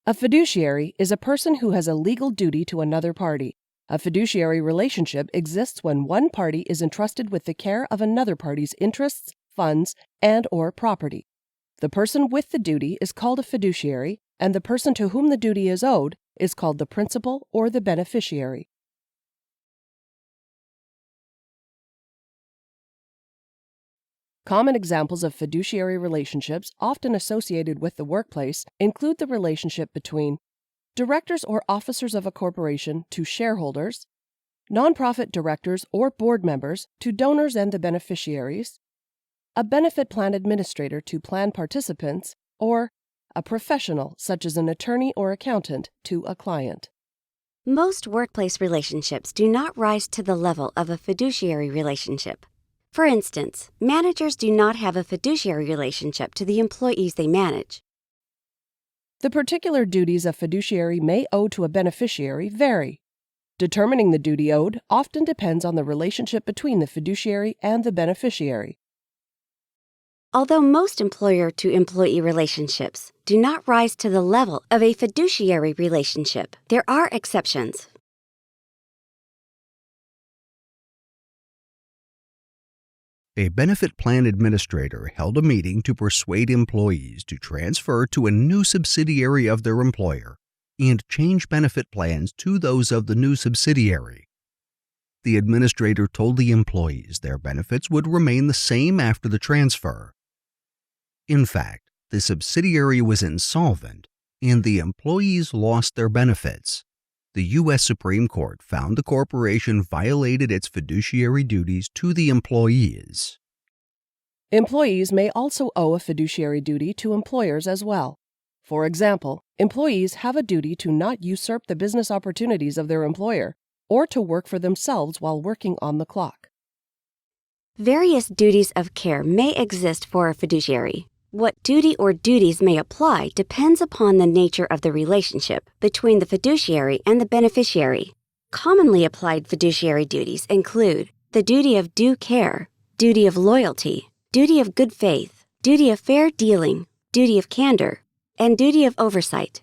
A fiduciary is a person who has a legal duty to another party. A fiduciary relationship exists when one party is entrusted with the care of another party's interests, funds, and/or property. The person with the duty is called a fiduciary, and the person to whom the duty is owed is called the principal or the beneficiary. Common examples of fiduciary relationships often associated with the workplace include the relationship between directors or officers of a corporation to shareholders, nonprofit directors or board members to donors and the beneficiaries, a benefit plan administrator to plan participants, or a professional such as an attorney or accountant to a client. Most workplace relationships do not rise to the level of a fiduciary relationship. For instance, managers do not have a fiduciary relationship to the employees they manage. The particular duties a fiduciary may owe to a beneficiary vary. Determining the duty owed often depends on the relationship between the fiduciary and the beneficiary. Although most employer-to-employee relationships do not rise to the level of a fiduciary relationship, there are exceptions. A benefit plan administrator held a meeting to persuade employees to transfer to a new subsidiary of their employer and change benefit plans to those of the new subsidiary. The administrator told the employees their benefits would remain the same after the transfer. In fact, the subsidiary was insolvent and the employees lost their benefits. The U.S. Supreme Court found the corporation violated its fiduciary duties to the employees. Employees may also owe a fiduciary duty to employers as well. For example, employees have a duty to not usurp the business opportunities of their employer or to work for themselves while working on the clock. Various duties of care may exist for a fiduciary. What duty or duties may apply depends upon the nature of the relationship between the fiduciary and the beneficiary. Commonly applied fiduciary duties include the duty of due care, duty of loyalty, duty of good faith, duty of fair dealing, duty of candor, and duty of oversight.